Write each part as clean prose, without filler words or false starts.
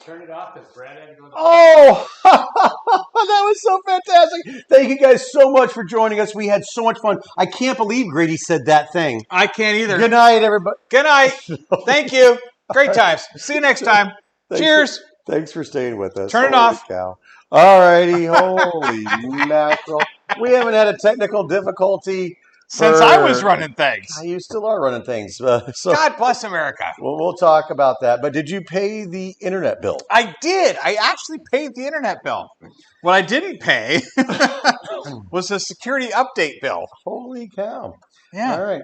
Turn it off because Brad had to go. Oh, that was so fantastic. Thank you guys so much for joining us. We had so much fun. I can't believe Grady said that thing. I can't either. Good night, everybody. Good night. Thank you. Great times. See you next time. Cheers. Thanks for staying with us. Turn it Holy off. Cow. All righty. Holy mackerel. We haven't had a technical difficulty Since I was running things. You still are running things. God bless America. We'll talk about that. But did you pay the internet bill? I did. I actually paid the internet bill. What I didn't pay was the security update bill. Holy cow. Yeah. All right.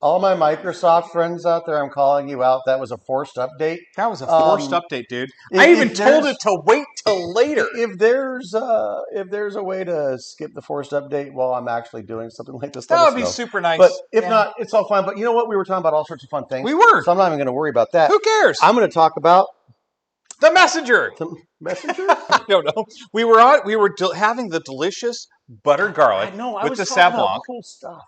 All my Microsoft friends out there, I'm calling you out. That was a forced update. That was a forced update, dude. I even told it to wait till later. If there's a way to skip the forced update while I'm actually doing something like this, that would be super nice. But if not, it's all fine. But you know what? We were talking about all sorts of fun things. We were. So I'm not even going to worry about that. Who cares? I'm going to talk about the messenger. The messenger? I don't know. We were having the delicious butter garlic with the Sablon. Cool stuff.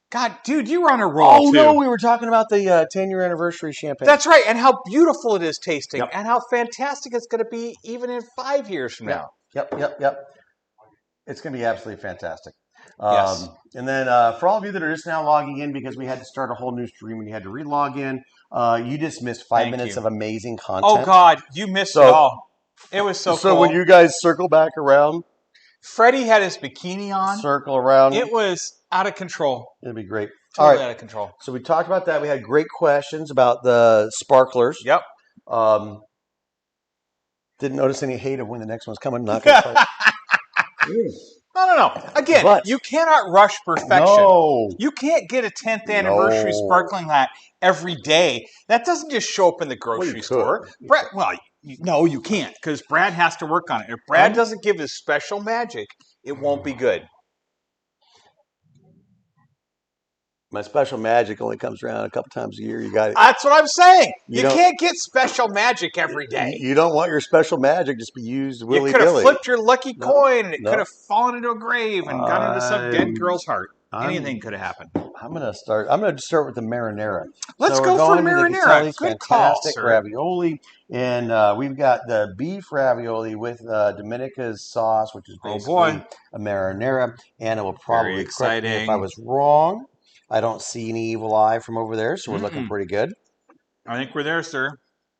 God, dude, you were on a roll, too. No, we were talking about the 10-year anniversary champagne. That's right, and how beautiful it is tasting, and how fantastic it's going to be even in 5 years from now. Yep. It's going to be absolutely fantastic. Yes. And then for all of you that are just now logging in, because we had to start a whole new stream and you had to re-log in, you just missed 5 minutes of amazing content. Oh, God, you missed it all. It was so cool. So when you guys circle back around. Freddie had his bikini on. Circle around. It was out of control. It'll be great. Totally out of control. So we talked about that. We had great questions about the sparklers. Yep. Didn't notice any hate of when the next one's coming. Not gonna fight. No. Again, you cannot rush perfection. No. You can't get a 10th anniversary sparkling hat every day. That doesn't just show up in the grocery store. Brad, no, you can't, because Brad has to work on it. If Brad doesn't give his special magic, it won't be good. My special magic only comes around a couple times a year. You got it. That's what I'm saying. You can't get special magic every day. You don't want your special magic just be used willy-nilly. You could have flipped your lucky coin, and it could have fallen into a grave and gone into some dead girl's heart. Anything could have happened. I'm going to start with the marinara. Let's go for marinara. Good call, fantastic ravioli. And we've got the beef ravioli with Domenica's sauce, which is basically a marinara. And it will probably correct me if I was wrong. I don't see any evil eye from over there, so we're looking pretty good. I think we're there, sir.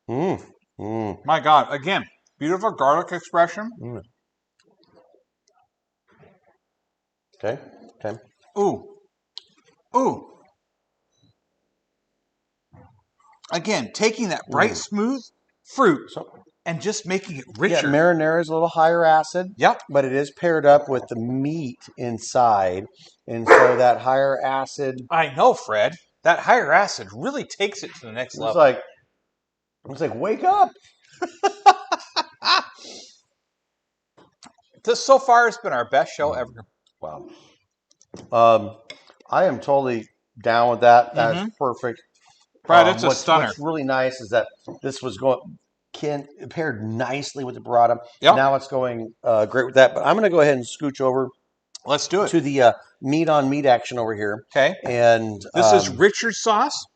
My God. Again, beautiful garlic expression. Okay. Ooh. Again, taking that bright, smooth fruit and just making it richer. Yeah, marinara is a little higher acid. Yep. But it is paired up with the meat inside. And so that higher acid... I know, Fred. That higher acid really takes it to the next level. It's like, wake up. This so far has been our best show ever. Wow. I am totally down with that. That's perfect. Brad, it's a stunner. What's really nice is that this was paired nicely with the burrata. Yep. Now it's going great with that. But I'm going to go ahead and scooch over. Let's do it. To the meat on meat action over here. Okay. And this is Richard's sauce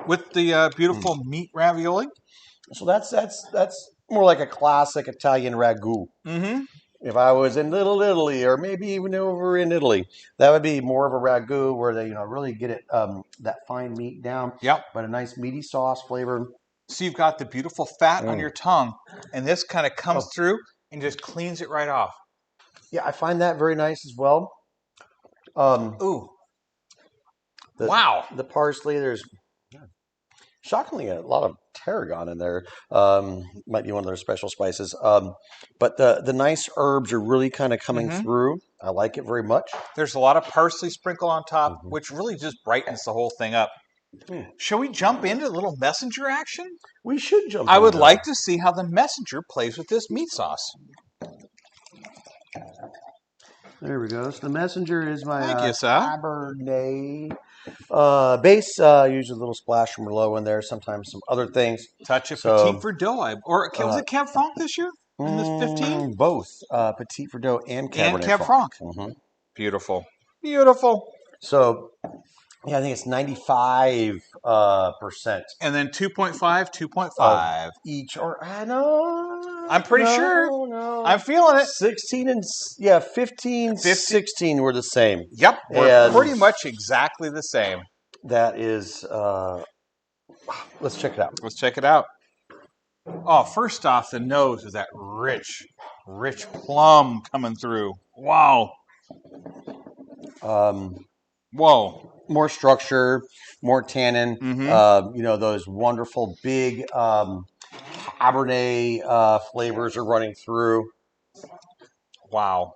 with the beautiful meat ravioli. So that's more like a classic Italian ragu. Mm-hmm. If I was in Little Italy, or maybe even over in Italy, that would be more of a ragu where they really get it that fine meat down. Yep. But a nice meaty sauce flavor. So you've got the beautiful fat on your tongue, and this kind of comes through and just cleans it right off. Yeah, I find that very nice as well. Wow. The parsley, there's shockingly a lot of tarragon in there. Might be one of their special spices. But the nice herbs are really kind of coming through. I like it very much. There's a lot of parsley sprinkled on top, which really just brightens the whole thing up. Shall we jump into a little messenger action? We should jump I would like to see how the messenger plays with this meat sauce. There we go. So the messenger is my Cabernet base. Use a little splash from Merlot in there. Sometimes some other things. Touch of Petit Verdot. Or was it Cab Franc this year? In this 15? Both Petit Verdot and Cabernet Franc. Mm-hmm. Beautiful. So Yeah, I think it's 95%. And then 2.5, 2.5 each, or I know. I'm pretty sure. No. I'm feeling it. 16 and 15, 16 were the same. Yep, we're pretty much exactly the same. That is. Let's check it out. Let's check it out. Oh, first off, the nose is that rich plum coming through. Wow. Whoa. More structure, more tannin. Those wonderful big Cabernet flavors are running through. Wow.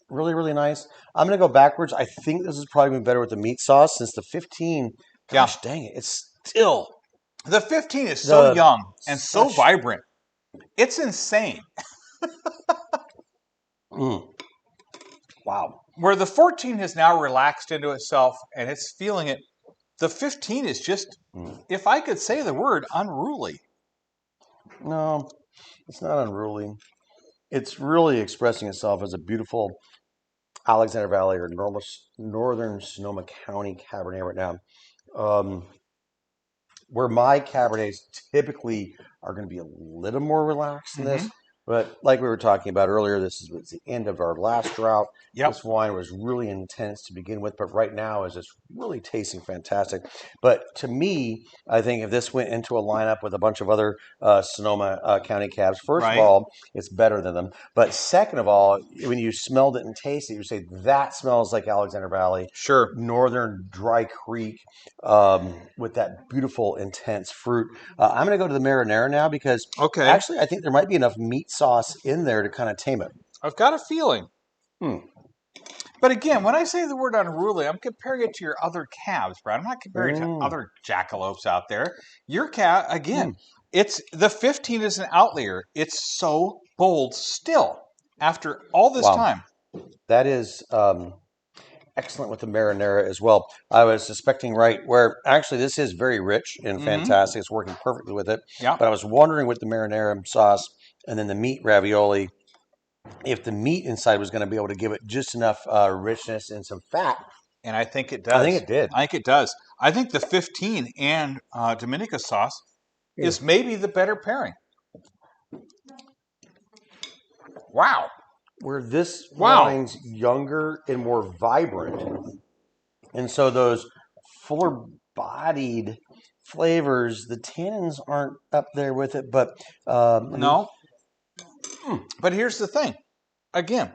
Really, really nice. I'm going to go backwards. I think this is probably going to be better with the meat sauce since the 15, gosh dang it, it's still. The 15 is so young and so vibrant. It's insane. Wow. Where the 14 has now relaxed into itself and it's feeling it, the 15 is just, if I could say the word, unruly. No, it's not unruly. It's really expressing itself as a beautiful Alexander Valley or Northern Sonoma County Cabernet right now. Where my Cabernets typically are going to be a little more relaxed than this. But like we were talking about earlier, this is the end of our last drought. This wine was really intense to begin with, but right now is just really tasting fantastic. But to me, I think if this went into a lineup with a bunch of other Sonoma County cabs, first of all, it's better than them. But second of all, when you smelled it and tasted it, you say that smells like Alexander Valley. Sure. Northern Dry Creek with that beautiful, intense fruit. I'm going to go to the marinara now because actually I think there might be enough meat sauce in there to kind of tame it. I've got a feeling. But again, when I say the word unruly, I'm comparing it to your other calves, Brad. I'm not comparing it to other jackalopes out there. Your calf, again, it's the 15 is an outlier. It's so bold still after all this time. That is excellent with the marinara as well. I was suspecting where actually this is very rich and fantastic. It's working perfectly with it. Yeah. But I was wondering with the marinara sauce and then the meat ravioli, if the meat inside was going to be able to give it just enough richness and some fat. And I think it does. I think it did. I think it does. I think the 15 and Dominica sauce is maybe the better pairing. Wow. Where this wine's younger and more vibrant. And so those fuller-bodied flavors, the tannins aren't up there with it, but no. But here's the thing. Again,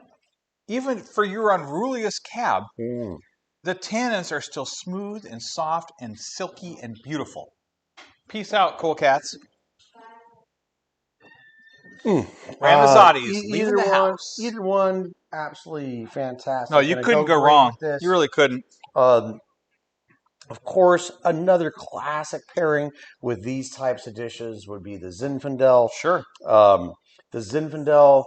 even for your unruliest cab, the tannins are still smooth and soft and silky and beautiful. Peace out, cool cats. Ramazotti's leaving the house. Either one, absolutely fantastic. No, you couldn't go wrong. You really couldn't. Of course, another classic pairing with these types of dishes would be the Zinfandel. Sure. The Zinfandel,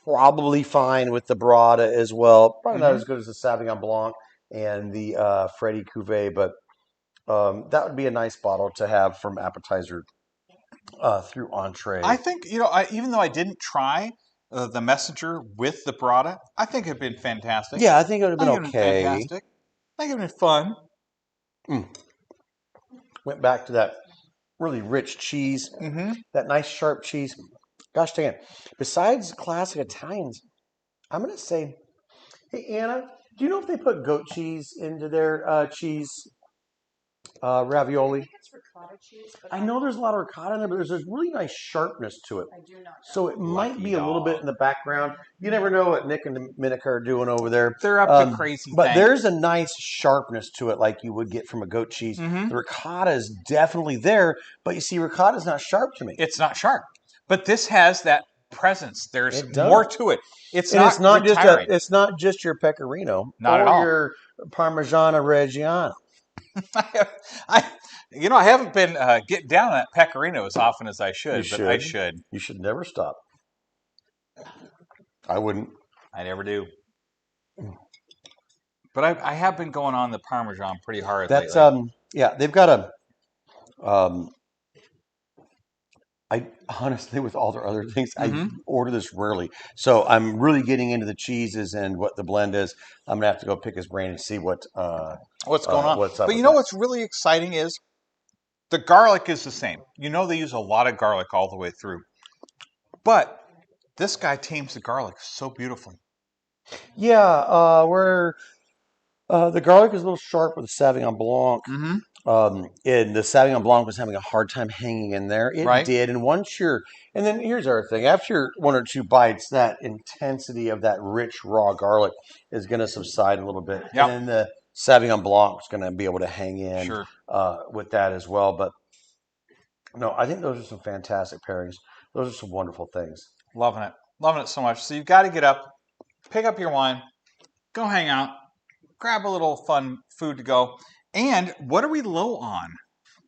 probably fine with the Barada as well. Probably not as good as the Sauvignon Blanc and the Freddy Cuvée, but that would be a nice bottle to have from appetizer through entree. I think, even though I didn't try the Messenger with the Barada, I think it'd been fantastic. Yeah, I think it would have been okay. Fantastic. I think it would have been fun. Went back to that really rich cheese, that nice sharp cheese. Gosh dang it. Besides classic Italians, I'm going to say, hey, Anna, do you know if they put goat cheese into their cheese ravioli? It's ricotta cheese. I know there's a lot of ricotta in there, but there's a really nice sharpness to it. I do not know. So it might be a little bit in the background. You never know what Nick and Dominica are doing over there. They're up to crazy But there's a nice sharpness to it like you would get from a goat cheese. Mm-hmm. The ricotta is definitely there, but you see, ricotta is not sharp to me. It's not sharp. But this has that presence. There's more to it. It's not just your pecorino. Not at all. Your Parmigiana Reggiano. I haven't been getting down on that pecorino as often as I should, but I should. You should never stop. I wouldn't. I never do. But I have been going on the Parmesan pretty hard lately. They've got a I honestly, with all their other things, I order this rarely. So I'm really getting into the cheeses and what the blend is. I'm gonna have to go pick his brain and see what's going on. what's up. But you know what's really exciting is the garlic is the same. You know they use a lot of garlic all the way through. But this guy tames the garlic so beautifully. Yeah, the garlic is a little sharp with the Sauvignon Blanc. And the Sauvignon Blanc was having a hard time hanging in there. It did. And and then here's our thing. After one or two bites, that intensity of that rich raw garlic is going to subside a little bit. Yep. And then the Sauvignon Blanc is going to be able to hang in with that as well. But no, I think those are some fantastic pairings. Those are some wonderful things. Loving it so much. So you've got to get up, pick up your wine, go hang out, grab a little fun food to go. And what are we low on?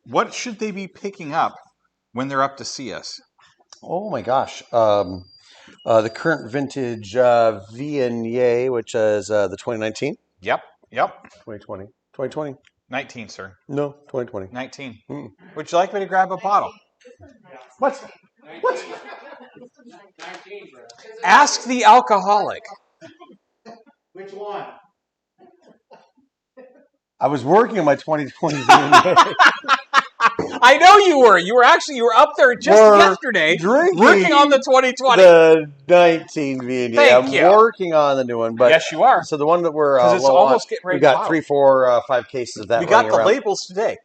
What should they be picking up when they're up to see us? Oh my gosh. The current vintage Viognier, which is the 2019. Yep. 2020. 2020. 19, sir. No, 2020. 19. Would you like me to grab a bottle? What? Ask the alcoholic. Which one? I was working on my 2020 Viognier. I know you were. You were up there just yesterday working on the 2020. The 19 Viognier. I'm working on the new one. But yes, you are. So the one that we're it's almost getting ready. We got 3, 4, 5 cases of that. We got the labels today.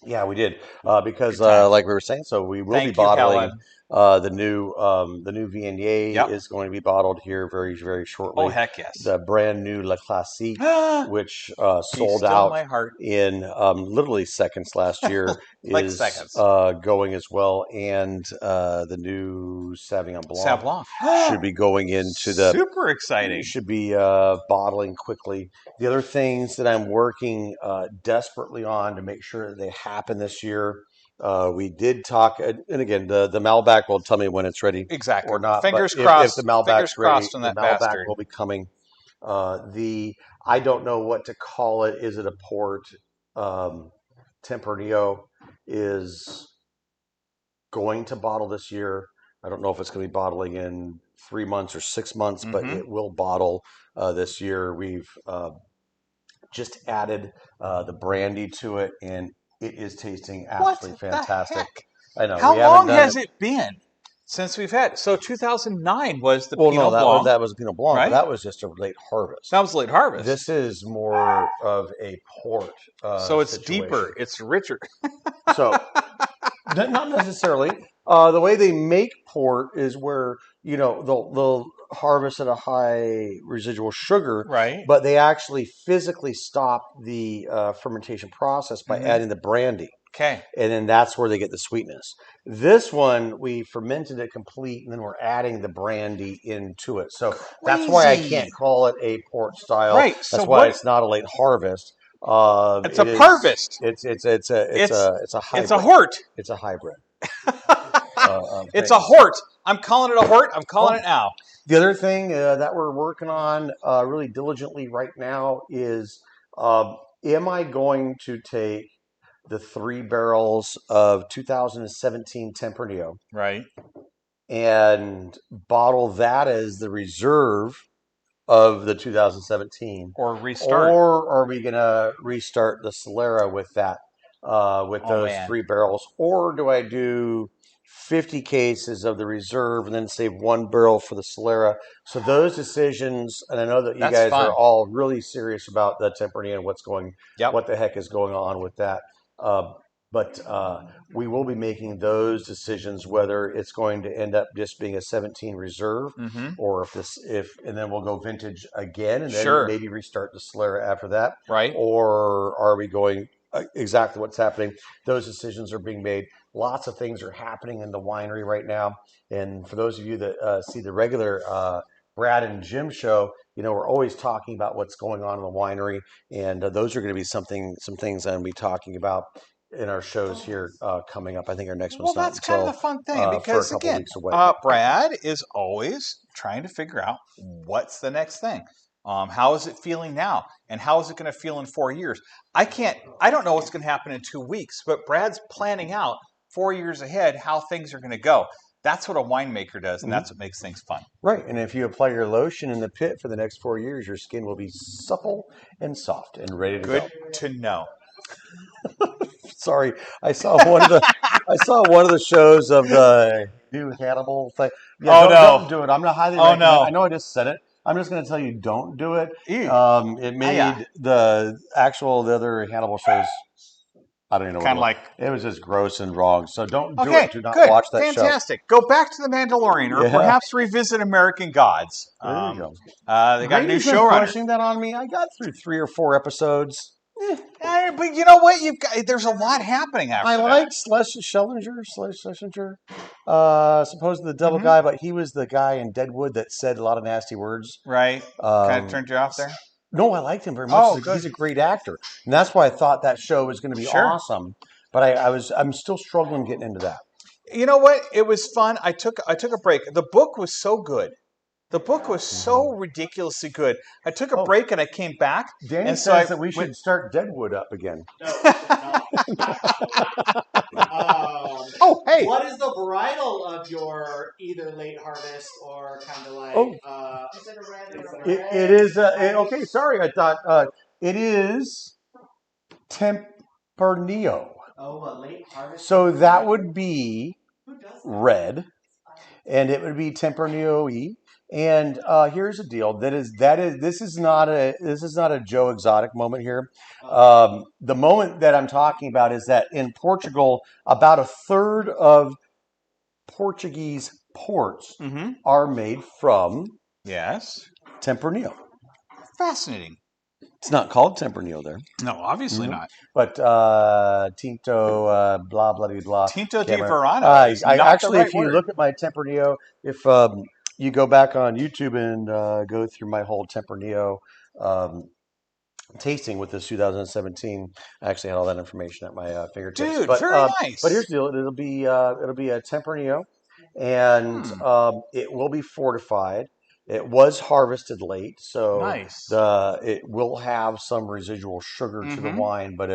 Yeah, we did because, like we were saying, so we will be bottling the new Viognier is going to be bottled here very, very shortly. Oh heck yes! The brand new La Classique, which sold out in literally seconds last year, is going as well, and the new Sauvignon Blanc should be going into the super exciting. Should be bottling quickly. The other things that I'm working desperately on to make sure that they happen this year. We did talk, and again, the Malbec will tell me when it's ready, or not. Fingers crossed. If the Malbec's ready, on that the Malbec bastard. will be coming. I don't know what to call it. Is it a port? Tempranillo is going to bottle this year. I don't know if it's going to be bottling in 3 months or 6 months, but it will bottle this year. We've just added the brandy to it, and it is tasting absolutely fantastic. I know. How long has it been since we've had? So 2009 was the Pinot Blanc. That was Pinot Blanc. Right? That was just a late harvest. That was late harvest. This is more of a port. So it's deeper. It's richer. So not necessarily. The way they make port is where they'll harvest at a high residual sugar, right? But they actually physically stop the fermentation process by adding the brandy. Okay. And then that's where they get the sweetness. This one, we fermented it complete, and then we're adding the brandy into it. So that's why I can't call it a port style. Right. That's why it's not a late harvest. It's a harvest. It's a hybrid. It's a hort. It's a hybrid. It's a hort. I'm calling it a hort. I'm calling it now. The other thing that we're working on really diligently right now is, am I going to take the 3 barrels of 2017 Tempranillo, right, and bottle that as the reserve of the 2017, or restart, or are we going to restart the Solera with that, with those 3 barrels, or do I do 50 cases of the reserve and then save 1 barrel for the Solera? So those decisions, and I know that you guys are all really serious about the Tempranillo and what the heck is going on with that. But we will be making those decisions, whether it's going to end up just being a 17 reserve, or and then we'll go vintage again, and then maybe restart the Solera after that, right? Or are we going exactly what's happening? Those decisions are being made. Lots of things are happening in the winery right now, and for those of you that see the regular Brad and Jim show, we're always talking about what's going on in the winery, and those are going to be some things I'm going to be talking about in our shows here coming up. I think our next one's that's kind of the fun thing, because again, Brad is always trying to figure out what's the next thing. How is it feeling now, and how is it going to feel in 4 years? I don't know what's going to happen in 2 weeks, but Brad's planning out 4 years ahead how things are going to go. That's what a winemaker does, and that's what makes things fun. Right, and if you apply your lotion in the pit for the next 4 years, your skin will be supple and soft and ready to go. Good to know. Sorry, I saw one of the shows of the new Hannibal thing. Yeah, don't do it. I'm not highly recommend. I know I just said it. I'm just going to tell you, don't do it. It made the other Hannibal shows. I don't even know. Kind of like it was just gross and wrong. So don't do it. Do not watch that show. Fantastic. Go back to the Mandalorian, or perhaps revisit American Gods. There you go. They got a new showrunner. Pushing that on me. I got through 3 or 4 episodes. But you know what? There's a lot happening after that. I like Schlesinger. Supposedly the devil guy, but he was the guy in Deadwood that said a lot of nasty words. Right. Kind of turned you off there? No, I liked him very much. He's a great actor. And that's why I thought that show was going to be awesome. But I'm still struggling getting into that. You know what? It was fun. I took a break. The book was so good. The book was so ridiculously good. I took a break and I came back. Danny says that we should start Deadwood up again. Hey! What is the varietal of your either late harvest or kind of like? Is it a red or a red? It is. Okay, sorry. I thought it is Tempranillo. Oh, a late harvest. So that would be red, and it would be Tempranillo-y. And here's the deal: this is not a Joe Exotic moment here. The moment that I'm talking about is that in Portugal, about a third of Portuguese ports are made from Tempranillo. Fascinating. It's not called Tempranillo there. No, obviously not. But Tinto, blah blah blah. Tinto di Verano. If you look at my Tempranillo, if you go back on YouTube and go through my whole Tempranillo tasting with this 2017, I actually had all that information at my fingertips. Dude, very nice. But here's the deal: it'll be a Tempranillo, and it will be fortified. It was harvested late, so it will have some residual sugar to the wine. But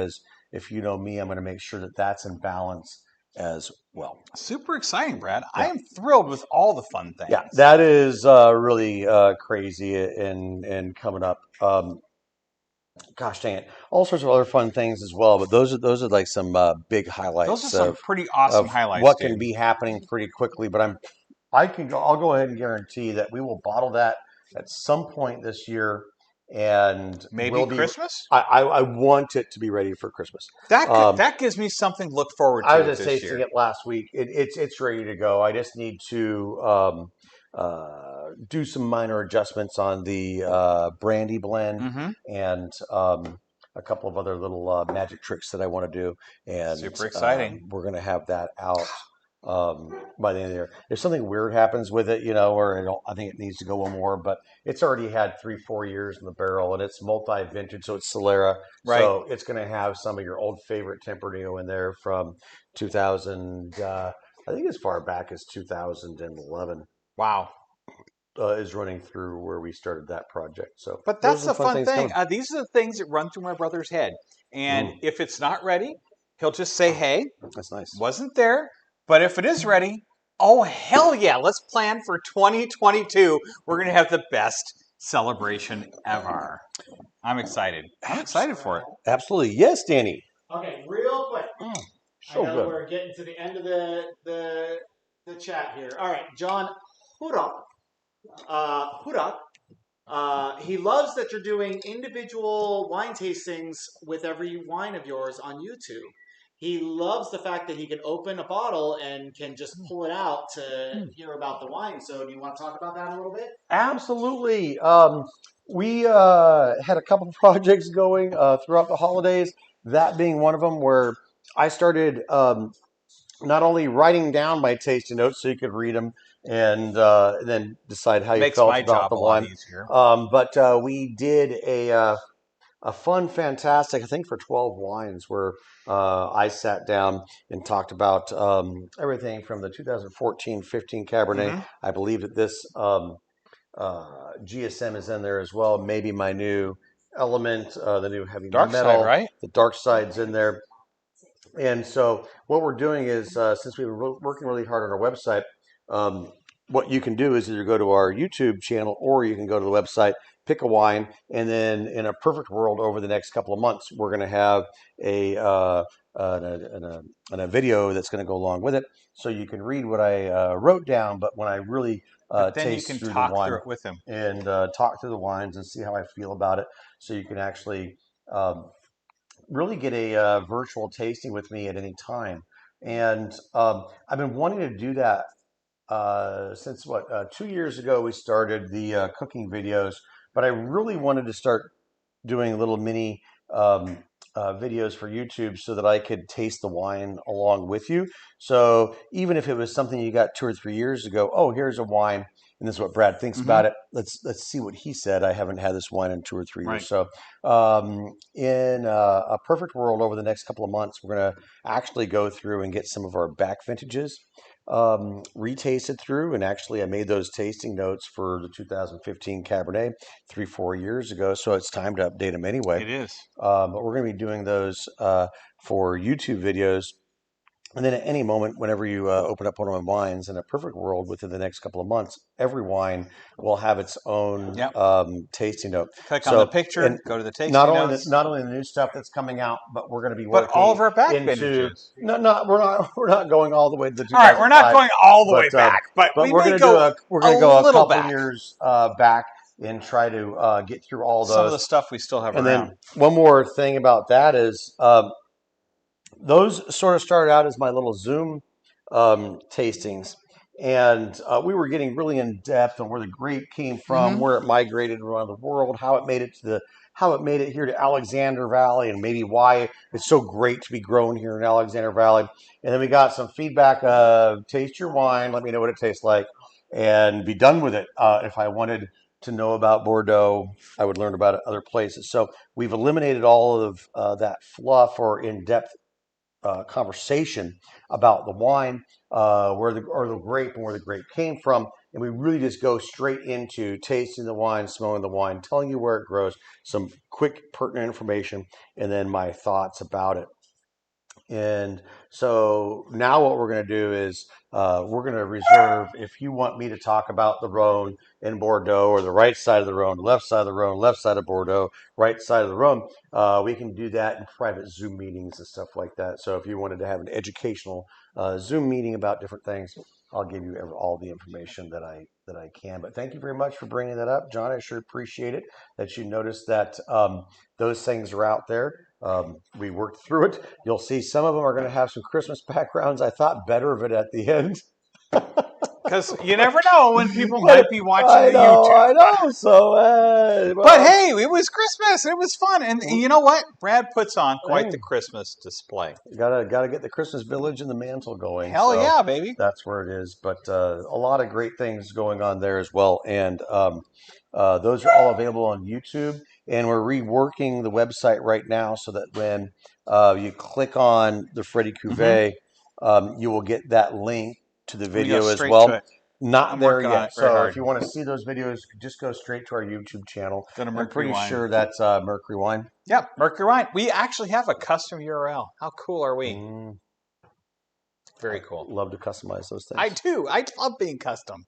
if you know me, I'm going to make sure that that's in balance as well. Super exciting, Brad. Yeah. I am thrilled with all the fun things. Yeah, that is really crazy and coming up. Gosh dang it! All sorts of other fun things as well, but those are like some big highlights. Those are some pretty awesome highlights. What can be happening pretty quickly, but I'll go ahead and guarantee that we will bottle that at some point this year, and maybe Christmas. I want it to be ready for Christmas. That gives me something to look forward to. I was just tasting it last week. It's ready to go. I just need to do some minor adjustments on the brandy blend and a couple of other little magic tricks that I want to do. And super exciting. We're going to have that out by the end of the year. If something weird happens with it, or I think it needs to go one more, but it's already had 3-4 years in the barrel, and it's multi-vintage, so it's Solera. Right. So it's going to have some of your old favorite Tempranillo in there from 2000, I think as far back as 2011. Wow. Is running through where we started that project. So, but that's the fun thing. These are the things that run through my brother's head. And if it's not ready, he'll just say, "Hey, that's nice. Wasn't there?" But if it is ready, oh hell yeah! Let's plan for 2022. We're gonna have the best celebration ever. I'm excited. I'm excited for it. Absolutely, yes, Danny. Okay, real quick. So I know good. We're getting to the end of the chat here. All right, John Hudak. He loves that you're doing individual wine tastings with every wine of yours on YouTube. He loves the fact that he can open a bottle and can just pull it out to hear about the wine. So do you want to talk about that a little bit? Absolutely. We had a couple of projects going throughout the holidays, that being one of them where I started not only writing down my tasting notes so you could read them and then decide how you felt about the wine. But we did a fun, fantastic, I think for 12 wines, where I sat down and talked about everything from the 2014-15 Cabernet. I believe that this GSM is in there as well. Maybe my new Element, the new heavy dark metal. Side, right? The dark side's in there. And so what we're doing is, since we've been working really hard on our website, what you can do is either go to our YouTube channel or you can go to the website, pick a wine, and then in a perfect world over the next couple of months, we're going to have a video that's going to go along with it. So you can read what I wrote down, but when I really taste through the wine through it with him and talk through the wines and see how I feel about it. So you can actually really get a virtual tasting with me at any time. And I've been wanting to do that since 2 years ago we started the cooking videos, but I really wanted to start doing little mini videos for YouTube so that I could taste the wine along with you. So even if it was something you got 2 or 3 years ago, oh, here's a wine, and this is what Brad thinks about it. Let's see what he said. I haven't had this wine in 2 or 3 years. So in a perfect world over the next couple of months, we're going to actually go through and get some of our back vintages retasted through. And actually I made those tasting notes for the 2015 Cabernet 3-4 years ago. So it's time to update them anyway. It is. But we're going to be doing those for YouTube videos. And then at any moment, whenever you open up one of my wines, in a perfect world within the next couple of months, every wine will have its own tasting note. Click on the picture, go to the tasting notes. Not only the new stuff that's coming out, but we're going to be working. But all of our back vintages. We're not going all the way to the 2005. All right, we're not going all the way back, but we're going to go. We're going to go a couple years back and try to get through all those. Some of the stuff we still have and around. Then one more thing about that is. Those sort of started out as my little Zoom tastings, and we were getting really in depth on where the grape came from, where it migrated around the world, how it made it here to Alexander Valley, and maybe why it's so great to be grown here in Alexander Valley. And then we got some feedback of taste your wine, let me know what it tastes like, and be done with it. If I wanted to know about Bordeaux, I would learn about it other places. So we've eliminated all of that fluff or in-depth conversation about the wine, where the grape and where the grape came from, and we really just go straight into tasting the wine, smelling the wine, telling you where it grows, some quick pertinent information, and then my thoughts about it. And so now what we're going to do is we're going to reserve, if you want me to talk about the Rhone in Bordeaux, or the right side of the Rhone, the left side of the Rhone, left side of Bordeaux, right side of the Rhone, we can do that in private Zoom meetings and stuff like that. So if you wanted to have an educational Zoom meeting about different things, I'll give you all the information that I can. But thank you very much for bringing that up, John. I sure appreciate it that you noticed that those things are out there. We worked through it. You'll see some of them are going to have some Christmas backgrounds. I thought better of it at the end. Because you never know when people might be watching the YouTube. I know. So, but hey, it was Christmas. It was fun, and you know what? Brad puts on quite the Christmas display. Gotta get the Christmas village and the mantle going. Hell so yeah, baby! That's where it is. But a lot of great things going on there as well, and those are all available on YouTube. And we're reworking the website right now so that when you click on the Freddy Cuvée, you will get that link to the video as well. Not there yet. So if you want to see those videos, just go straight to our YouTube channel. I'm pretty sure that's Mercury Wine. Yeah, Mercury Wine. We actually have a custom URL. How cool are we? Very cool. Love to customize those things. I do. I love being custom.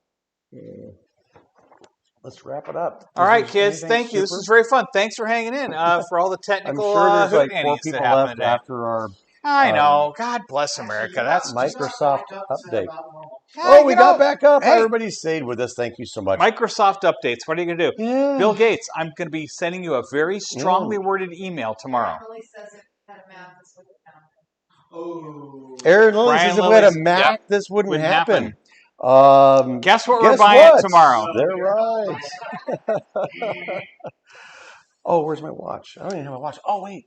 Let's wrap it up. All right, kids. Thank you. This was very fun. Thanks for hanging in for all the technical. I'm sure there's like 4 people left after our. I know. God bless America. That's Microsoft update. Oh, we got back up. Hey. Everybody stayed with us. Thank you so much. Microsoft updates. What are you going to do? Yeah. Bill Gates, I'm going to be sending you a very strongly worded email tomorrow. Aaron Lilly says if we had a Mac, this wouldn't happen. Guess what we're buying tomorrow? They're right. Oh, where's my watch? I don't even have my watch. Oh, wait.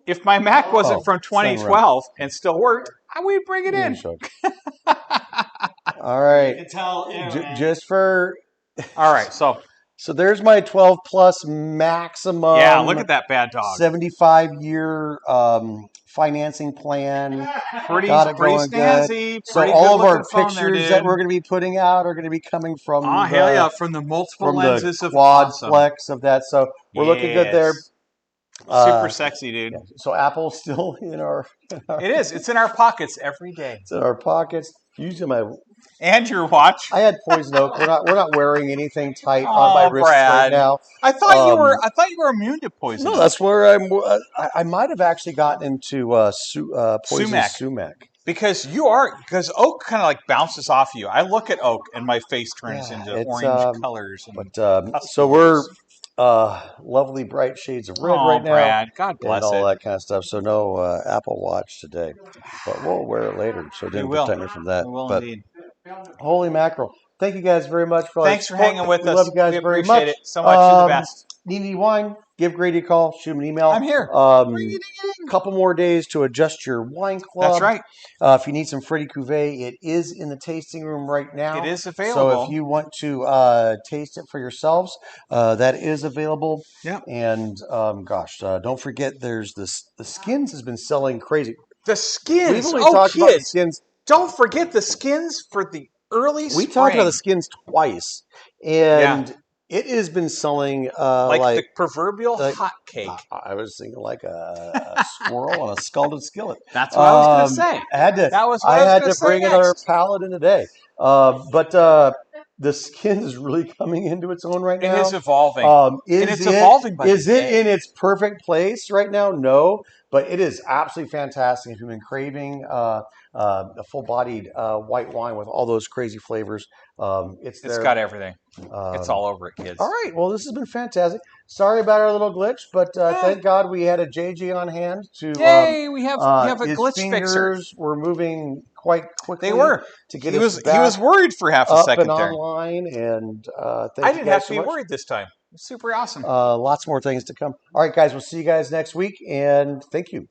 If my Mac wasn't from 2012 and still worked, I would bring it in. All right. You can tell just for. All right. So there's my 12 plus maximum. Yeah, look at that bad dog. 75-year financing plan. Pretty snazzy. So all of our pictures that we're going to be putting out are going to be coming from. Oh, hell yeah. From the multiple lenses of quadplex of that. So we're looking good there. Super sexy, dude. Yeah. So Apple's still in our. It is. It's in our pockets every day. It's in our pockets. Usually and your watch. I had poison oak. We're not wearing anything tight on my wrists right now. I thought you were immune to poison. No, oak. that's where I might have actually gotten into poison sumac. Because oak kind of like bounces off you. I look at oak and my face turns into orange colors. So we're lovely bright shades of red right now. Brad, God bless and all that kind of stuff. So no Apple Watch today, but we'll wear it later. So it didn't protect me from that. We will but indeed. Holy mackerel! Thank you guys very much for Thanks for hanging with us. Love you guys we very appreciate much. It so much. You're the best. Need wine? Give Grady a call. Shoot him an email. I'm here. Couple more days to adjust your wine club. That's right. If you need some Freddy Cuvée, it is in the tasting room right now. It is available. So if you want to taste it for yourselves, that is available. Yeah. And don't forget, there's this. The Skins has been selling crazy. The Skins. We've only talked about the Skins. Don't forget the Skins for the early spring. We talked about the Skins twice, and it has been selling like the proverbial hot cake. I was thinking like a squirrel on a scalded skillet. That's what I was going to say. I had to bring another pallet in today. But the Skin is really coming into its own right now. It is evolving. Is it in its perfect place right now? No, but it is absolutely fantastic. If you've been craving a full-bodied white wine with all those crazy flavors, it's got everything. It's all over it, kids. All right. Well, this has been fantastic. Sorry about our little glitch, but thank God we had a JJ on hand to. Yay! We have a glitch fixer. His fingers were moving quite quickly. They were. To get he us back he was worried for half a second and there. Online, and I didn't have to be worried this time. It was super awesome. Lots more things to come. All right, guys. We'll see you guys next week, and thank you.